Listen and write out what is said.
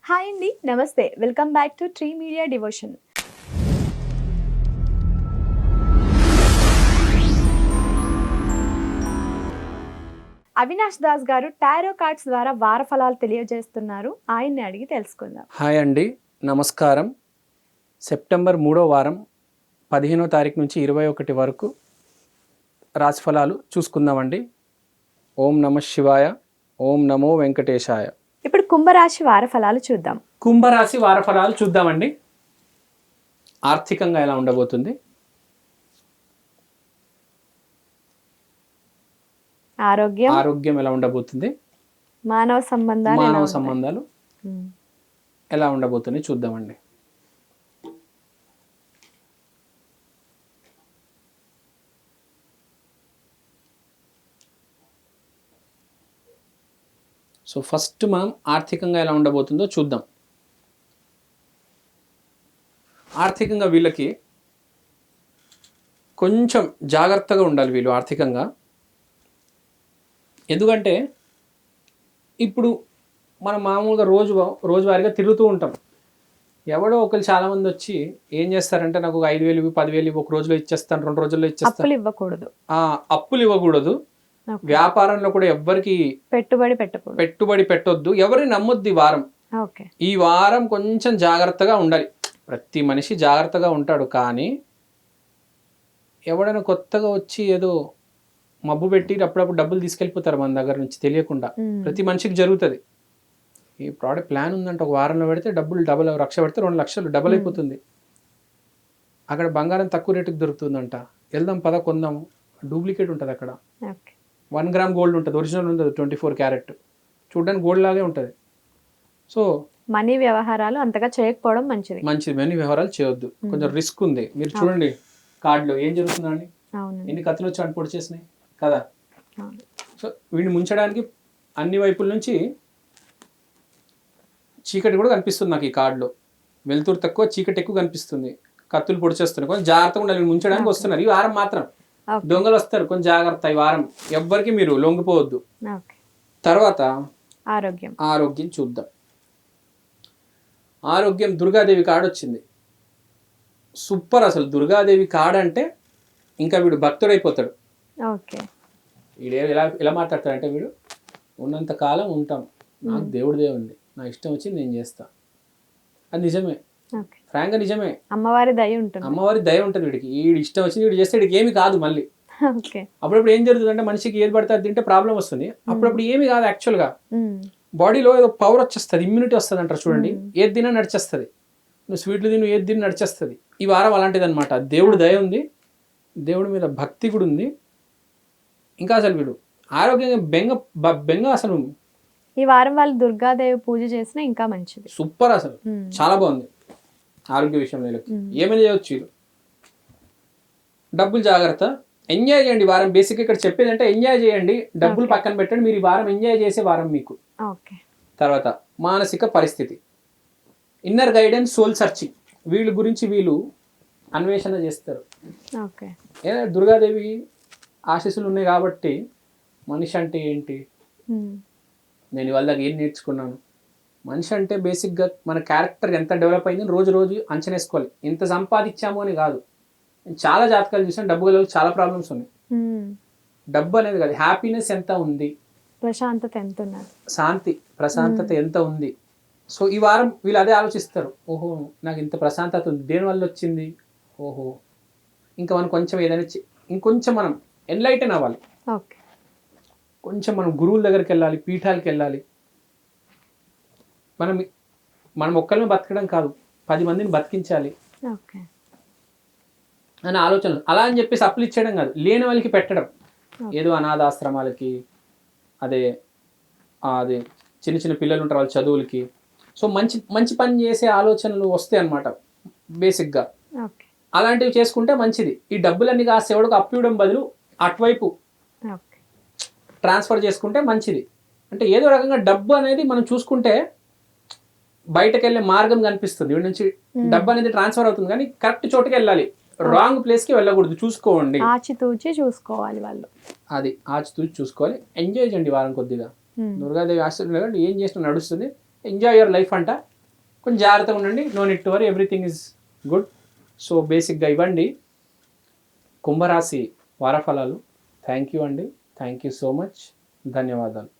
Hi అండి, నమస్తే. Welcome back to tree media devotion. Avinash Das గారు టారో కార్డ్స్ ద్వారా వార ఫలాలు తెలియజేస్తున్నారు. ఆయన్ని అడిగి తెలుసుకుందాం. హాయ్ అండి, నమస్కారం. సెప్టెంబర్ 3వ వారం 15వ తారీఖు నుంచి 21 వరకు రాశిఫలాలు చూసుకుందామండి. ఓం నమ శివాయ, ఓం నమో వెంకటేశాయ. ఇప్పుడు కుంభరాశి వార ఫలాలు చూద్దాం. కుంభరాశి వార ఫలాలు చూద్దామండి. ఆర్థికంగా ఎలా ఉండబోతుంది, ఆరోగ్యం ఎలా ఉండబోతుంది, మానవ సంబంధాలు ఎలా ఉండబోతుంది చూద్దామండి. సో ఫస్ట్ మనం ఆర్థికంగా ఎలా ఉండబోతుందో చూద్దాం. ఆర్థికంగా వీళ్ళకి కొంచెం జాగ్రత్తగా ఉండాలి వీళ్ళు ఆర్థికంగా. ఎందుకంటే ఇప్పుడు మనం మామూలుగా రోజువారీగా తిరుగుతూ ఉంటాం. ఎవడో ఒకరు చాలామంది వచ్చి ఏం చేస్తారంటే, నాకు 5,000 10,000 ఒక రోజులో ఇచ్చేస్తాను, 2 రోజుల్లో ఇచ్చేస్తాను. అప్పులు ఇవ్వకూడదు. వ్యాపారంలో కూడా ఎవ్వరికి పెట్టుబడి పెట్టొద్దు, ఎవరిని నమ్మొద్దు. ఈ వారం కొంచెం జాగ్రత్తగా ఉండాలి. ప్రతి మనిషి జాగ్రత్తగా ఉంటాడు, కానీ ఎవడైనా కొత్తగా వచ్చి ఏదో మబ్బు పెట్టి అప్పుడప్పుడు డబ్బులు తీసుకెళ్ళిపోతారు మన దగ్గర నుంచి తెలియకుండా. ప్రతి మనిషికి జరుగుతుంది. ఈ ప్రోడక్ట్ ప్లాన్ ఉందంటే ఒక వారంలో పెడితే డబ్బులు డబల్, 1,00,000 పెడితే 2,00,000 డబల్ అయిపోతుంది. అక్కడ బంగారం తక్కువ రేటుకి దొరుకుతుందంట, వెళ్దాం పద కొందాము. డూప్లికేట్ ఉంటుంది అక్కడ. 1 గ్రామ్ గోల్డ్ ఉంటుంది, ఒరిజినల్ ఉంటుంది 24 క్యారెట్. చూడడానికి గోల్డ్ లాగే ఉంటుంది. సో మనీ వ్యవహారాలు అంతగా చేయకపోవడం మంచిది. మనీ వ్యవహారాలు చేయొద్దు, కొంచెం రిస్క్ ఉంది. మీరు చూడండి కార్డులో ఏం జరుగుతుందండి, ఎన్ని కత్తులు వచ్చి అని పొడి చేసినాయి కదా. సో వీడిని ముంచడానికి అన్ని వైపుల నుంచి చీకటి కూడా కనిపిస్తుంది నాకు ఈ కార్డులో. వెలుతురు తక్కువ, చీకటి ఎక్కువ కనిపిస్తుంది. కత్తులు పొడి చేస్తున్నాయి. కొంచెం జాగ్రత్తగా ఉండాలి. ముంచడానికి వస్తున్నారు. ఈ వారం మాత్రం దొంగలు వస్తారు, కొంచెం జాగ్రత్త. ఈ వారం ఎవ్వరికి మీరు లొంగిపోవద్దు. తర్వాత ఆరోగ్యం చూద్దాం. ఆరోగ్యం దుర్గాదేవి కార్డు వచ్చింది. సూపర్. అసలు దుర్గాదేవి కార్డు అంటే ఇంకా వీడు భక్తుడైపోతాడు. వీడు ఎలా మాట్లాడతాడంటే, వీడు ఉన్నంత కాలం ఉంటాం, నాకు దేవుడిదే ఉంది, నా ఇష్టం వచ్చింది నేను చేస్తా. అది నిజమే, ఫ్రాంక్గా నిజమే. అమ్మవారి దయ ఉంటుంది వీడికి. వీడి ఇష్టం వచ్చింది వీడు చేస్తే వీడికి ఏమి కాదు. మళ్ళీ అప్పుడప్పుడు ఏం జరుగుతుందంటే, మనిషికి ఏది పడితే అది తింటే ప్రాబ్లం వస్తుంది. అప్పుడప్పుడు ఏమి కాదు, యాక్చువల్గా బాడీలో ఏదో పవర్ వచ్చేస్తుంది, ఇమ్యూనిటీ వస్తుంది అంటారు చూడండి. ఏది తిన్నా నడిచేస్తుంది. నువ్వు స్వీట్లు తిను, ఏది తిని నడిచేస్తుంది. ఈ వారం అలాంటిది అనమాట. దేవుడు దయ ఉంది, దేవుడి మీద భక్తి కూడా ఉంది. ఇంకా అసలు వీడు ఆరోగ్యంగా బెంగ అసలు ఈ వారం వాళ్ళు దుర్గాదేవి పూజ చేసినా ఇంకా మంచిది. సూపర్, అసలు చాలా బాగుంది ఆరోగ్య విషయంలో. ఏమైనా చేయవచ్చు వీళ్ళు. డబ్బులు జాగ్రత్త, ఎంజాయ్ చేయండి వారం. బేసిక్ ఇక్కడ చెప్పేది అంటే ఎంజాయ్ చేయండి, డబ్బులు పక్కన పెట్టండి. మీరు ఈ వారం ఎంజాయ్ చేసే వారం మీకు. తర్వాత మానసిక పరిస్థితి, ఇన్నర్ గైడెన్స్, సోల్ సర్చింగ్. వీళ్ళ గురించి వీళ్ళు అన్వేషణ చేస్తారు. దుర్గాదేవి ఆశీస్సులు ఉన్నాయి కాబట్టి మనిషి అంటే ఏంటి, నేను వాళ్ళ దగ్గర ఏం నేర్చుకున్నాను. మనిషి అంటే బేసిక్గా మన క్యారెక్టర్ ఎంత డెవలప్ అయిందని రోజు అంచనా వేసుకోవాలి. ఇంత సంపాదించాము అని కాదు. నేను చాలా జాతకాలు చూసాను, డబ్బు గల చాలా ప్రాబ్లమ్స్ ఉన్నాయి. డబ్బు అనేది కాదు, హ్యాపీనెస్ ఎంత ఉంది, ప్రశాంతత ఎంత ఉన్నది, శాంతి ప్రశాంతత ఎంత ఉంది. సో ఈ వారం వీళ్ళు అదే ఆలోచిస్తారు. ఓహో, నాకు ఇంత ప్రశాంతత ఉంది, దేనివల్ల వచ్చింది. ఓహో, ఇంకా మనం కొంచెం ఏదైనా ఇంకొంచెం మనం ఎన్లైటన్ అవ్వాలి. కొంచెం మనం గురువుల దగ్గరికి వెళ్ళాలి, పీఠాలకి వెళ్ళాలి. మనం ఒక్కరిని బతకడం కాదు, 10 మందిని బతికించాలి అని ఆలోచన. అలా అని చెప్పేసి అప్పులు ఇచ్చేయడం కాదు, లేని వాళ్ళకి పెట్టడం. ఏదో అనాథాశ్రమాలకి, అదే చిన్న చిన్న పిల్లలు ఉంటారు వాళ్ళ చదువులకి. సో మంచి పని చేసే ఆలోచనలు వస్తాయి అన్నమాట బేసిక్గా. అలాంటివి చేసుకుంటే మంచిది. ఈ డబ్బులన్నీ కాస్త ఎవడికి అప్పు ఇవ్వడం బదులు అటువైపు ట్రాన్స్ఫర్ చేసుకుంటే మంచిది. అంటే ఏదో రకంగా డబ్బు అనేది మనం చూసుకుంటే బయటకు వెళ్ళే మార్గం కనిపిస్తుంది. వీడి నుంచి డబ్బు అనేది ట్రాన్స్ఫర్ అవుతుంది, కానీ కరెక్ట్ చోటుకి వెళ్ళాలి. రాంగ్ ప్లేస్కి వెళ్ళకూడదు. చూసుకోండి, ఆచితూచి చూసుకోవాలి వాళ్ళు. అది ఆచితూచి చూసుకోవాలి. ఎంజాయ్ చేయండి వారం కొద్దిగా. దుర్గాదేవి ఆశ్చర్యం ఏం చేసినా నడుస్తుంది. ఎంజాయ్ యువర్ లైఫ్ అంట. కొంచెం జాగ్రత్తగా ఉండండి. No need to worry, everything is good. So బేసిక్గా ఇవ్వండి కుంభరాశి వారఫలాలు. థ్యాంక్ యూ అండి, థ్యాంక్ యూ సో మచ్, ధన్యవాదాలు.